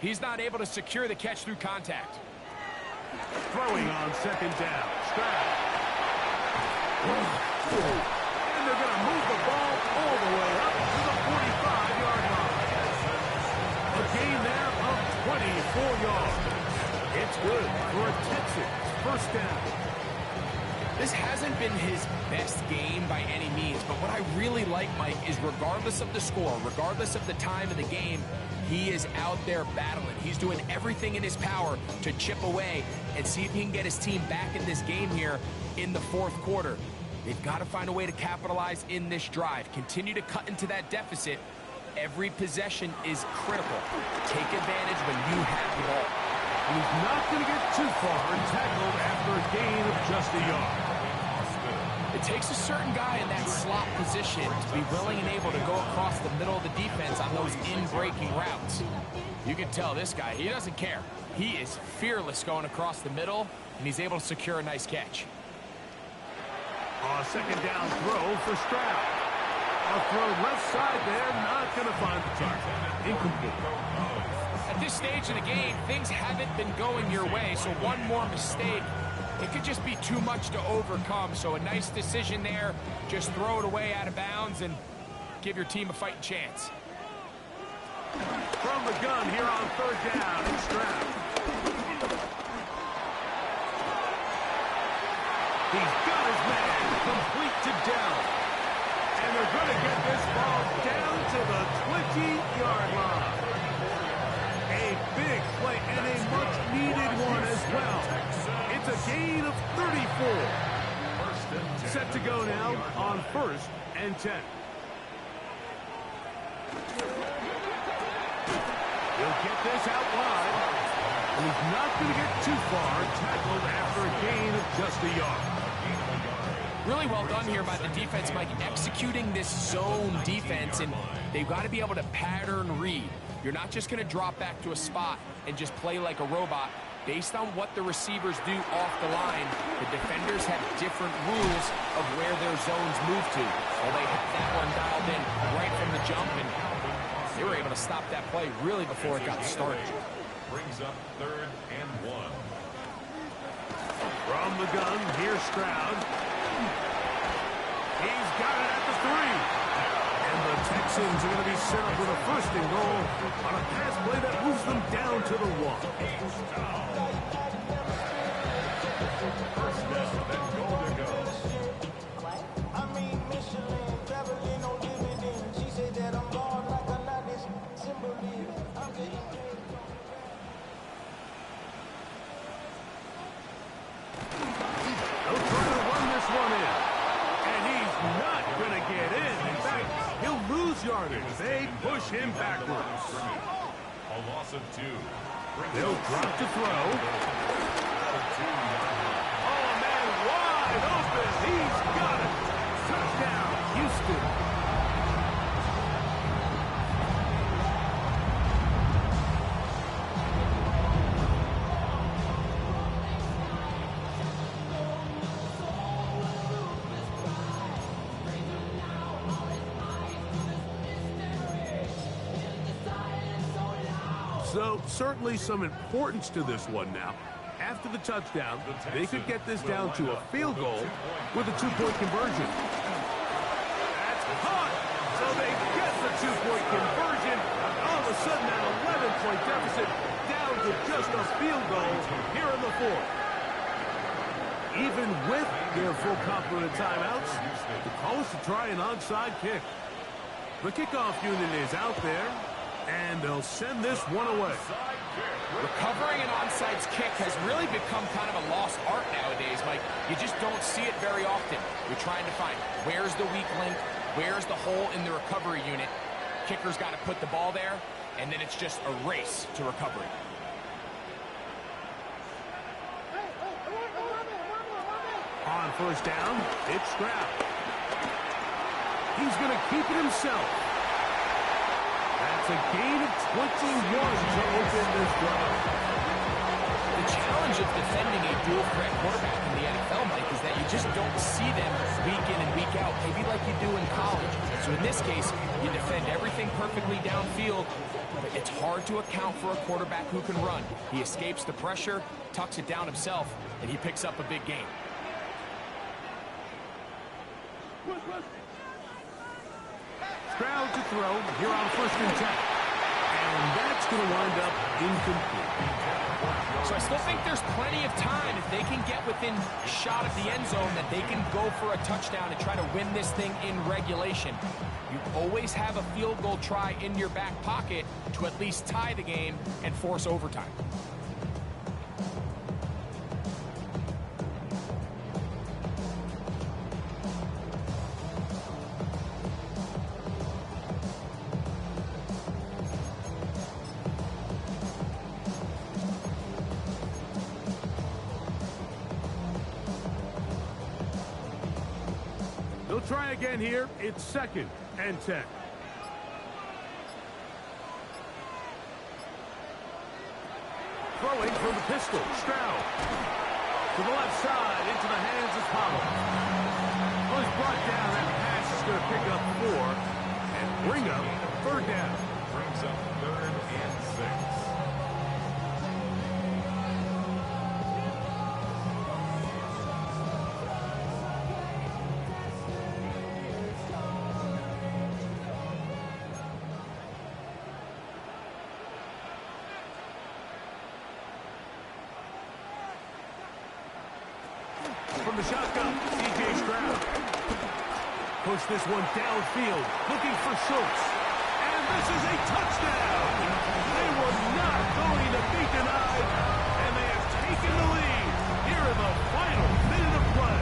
he's not able to secure the catch through contact. Throwing on second down. Stroud. And they're going to move the ball all the way up to the 24 yards. It's good for a Texans first down. This hasn't been his best game by any means, but what I really like, Mike, is regardless of the score, regardless of the time of the game, he is out there battling. He's doing everything in his power to chip away and see if he can get his team back in this game here in the fourth quarter. They've got to find a way to capitalize in this drive. Continue to cut into that deficit. Every possession is critical. Take advantage when you have the ball. He's not going to get too far and tackled after a gain of just a yard. It takes a certain guy in that slot position to be willing and able to go across the middle of the defense on those in-breaking routes. You can tell this guy, he doesn't care. He is fearless going across the middle, and he's able to secure a nice catch. A second down throw for Stroud. A throw left side there, not going to find the target. Incomplete. At this stage of the game, things haven't been going your way, so one more mistake, it could just be too much to overcome. So a nice decision there. Just throw it away out of bounds and give your team a fighting chance. From the gun here on third down, it's Stroud. He's got his man complete to Dell. And they're going to get this ball down to the 20-yard line. A big play and a much-needed one as well. It's a gain of 34. Set to go now on 1st and 10. He'll get this out wide. And he's not going to get too far, tackled after a gain of just a yard. Really well done here by the defense, Mike, executing this zone defense, and they've got to be able to pattern read. You're not just going to drop back to a spot and just play like a robot. Based on what the receivers do off the line, the defenders have different rules of where their zones move to. Well, they have that one dialed in right from the jump, and they were able to stop that play really before it got started. Brings up 3rd and 1. From the gun, here's Stroud. He's got it at the 3. And the Texans are going to be set up with a 1st and goal on a pass play that moves them down to the 1. First down, then goal to go. They'll try to run this one in. And he's not going to get in. In fact, he'll lose yardage. They push him backwards. A loss of 2. They'll drop to throw. Oh, man, wide open. He's got it. Touchdown, Houston. So, certainly some importance to this one now. After the touchdown, they could get this down to a field goal with a 2-point conversion. That's caught! So they get the 2-point conversion. All of a sudden, that 11-point deficit down to just a field goal here in the 4th. Even with their full complement of timeouts, the call is to try an onside kick. The kickoff unit is out there. And they'll send this one away. Recovering an onside kick has really become kind of a lost art nowadays, Mike. You just don't see it very often. You're trying to find where's the weak link, where's the hole in the recovery unit. Kicker's got to put the ball there, and then it's just a race to recovery. On 1st down, it's Stroud. He's going to keep it himself. That's a gain of 21 to open this drive. The challenge of defending a dual-threat quarterback in the NFL, Mike, is that you just don't see them week in and week out, maybe like you do in college. So in this case, you defend everything perfectly downfield, but it's hard to account for a quarterback who can run. He escapes the pressure, tucks it down himself, and he picks up a big gain. Stroud to throw here on 1st and 10. And that's going to wind up incomplete. So I still think there's plenty of time if they can get within shot of the end zone that they can go for a touchdown and try to win this thing in regulation. You always have a field goal try in your back pocket to at least tie the game and force overtime. They'll try again here. It's 2nd and 10. Throwing from the pistol. Stroud. To the left side. Into the hands of Powell. Well, he's brought down. That pass is going to pick up 4 and bring up 3rd down. Brings up 3rd and 6. From the shotgun, C.J. Stroud. Push this one downfield, looking for Schultz. And this is a touchdown! They were not going to be denied, and they have taken the lead here in the final minute of play.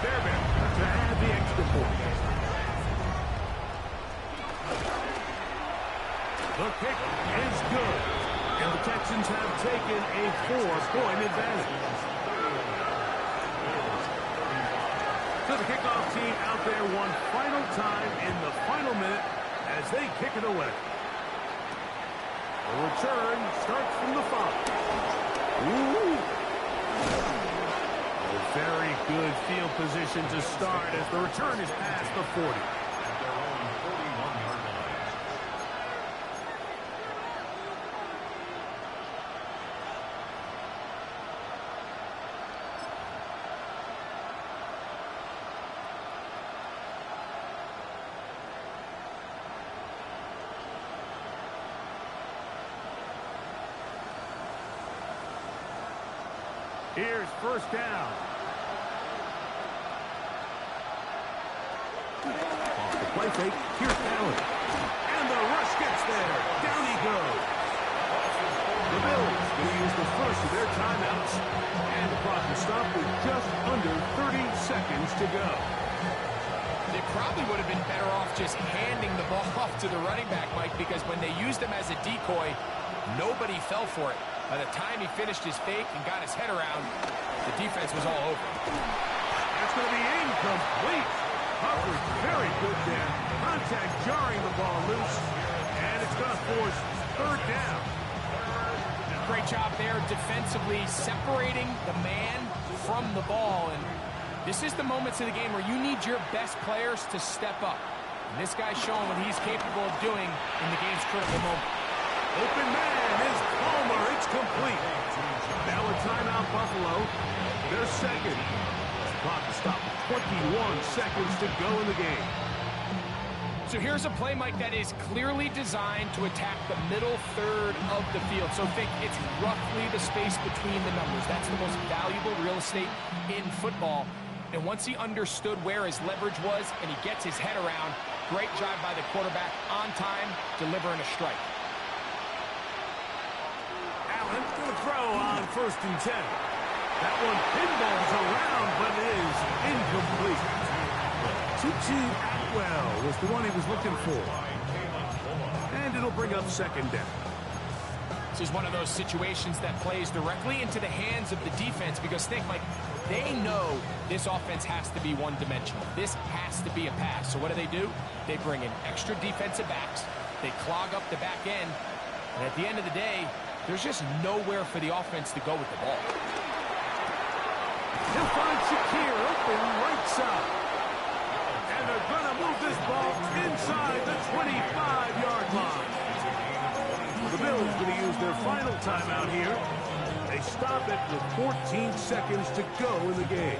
Fairbairn to add the extra point. The kick is good, and the Texans have taken a 4-point advantage. So the kickoff team out there one final time in the final minute as they kick it away. The return starts from the 5. Ooh. A very good field position to start as the return is past the 40. At their own 41-yard line. Here's 1st down. Off the play fake, here's Allen. And the rush gets there. Down he goes. The Bills going to use the first of their timeouts. And the clock will stop with just under 30 seconds to go. They probably would have been better off just handing the ball off to the running back, Mike, because when they used him as a decoy, nobody fell for it. By the time he finished his fake and got his head around, the defense was all over. That's going to be incomplete. Coverage very good there. Contact jarring the ball loose. And it's going to force 3rd down. Great job there defensively, separating the man from the ball. And this is the moments of the game where you need your best players to step up. And this guy's showing what he's capable of doing in the game's critical moment. Open man is Palmer. It's complete. Now a timeout, Buffalo. They're 2nd. Clock to stop. 21 seconds to go in the game. So here's a play, Mike, that is clearly designed to attack the middle 3rd of the field. So think it's roughly the space between the numbers. That's the most valuable real estate in football. And once he understood where his leverage was and he gets his head around, great job by the quarterback on time, delivering a strike. Allen going to throw on 1st and 10. That one pinballs around, but is incomplete. Tutu Atwell was the one he was looking for. And it'll bring up 2nd down. This is one of those situations that plays directly into the hands of the defense because think, Mike, they know this offense has to be one-dimensional. This has to be a pass. So what do? They bring in extra defensive backs. They clog up the back end. And at the end of the day, there's just nowhere for the offense to go with the ball. He'll find Shakir open right side. And they're going to move this ball inside the 25-yard line. The Bills going to use their final timeout here. They stop it with 14 seconds to go in the game.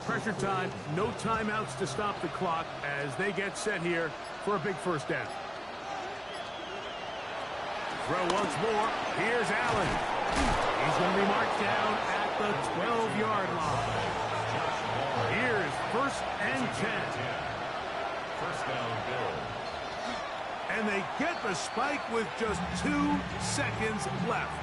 Pressure time, no timeouts to stop the clock as they get set here for a big first down. Throw once more. Here's Allen. He's going to be marked down at the 12-yard line. Here's 1st and 10. First down, Bills. And they get the spike with just 2 seconds left.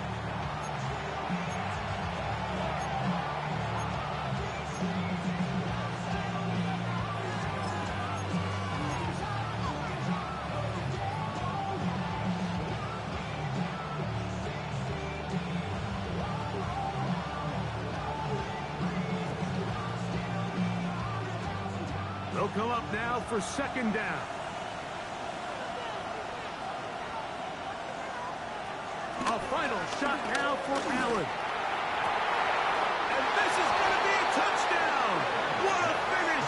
They'll come up now for 2nd down. A final shot now for Allen. And this is going to be a touchdown. What a finish.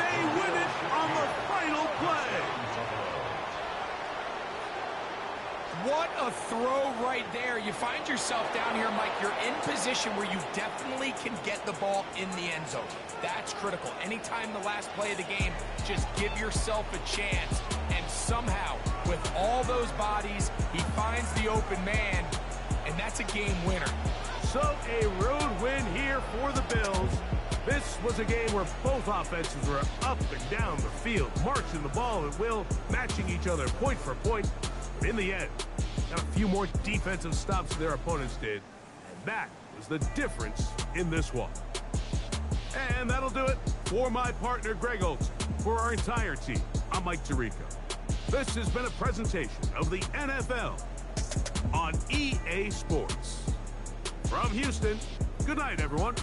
They win it on the final play. What a throw right there. You find yourself down here, Mike. You're in position where you definitely can get the ball in the end zone. That's critical. Anytime the last play of the game, just give yourself a chance. And somehow, with all those bodies, he finds the open man, and that's a game winner. So a road win here for the Bills. This was a game where both offenses were up and down the field, marching the ball at will, matching each other point for point. But in the end, got a few more defensive stops than their opponents did. And that was the difference in this one. And that'll do it for my partner, Greg Olson. For our entire team, I'm Mike Tirico. This has been a presentation of the NFL on EA Sports. From Houston, good night, everyone.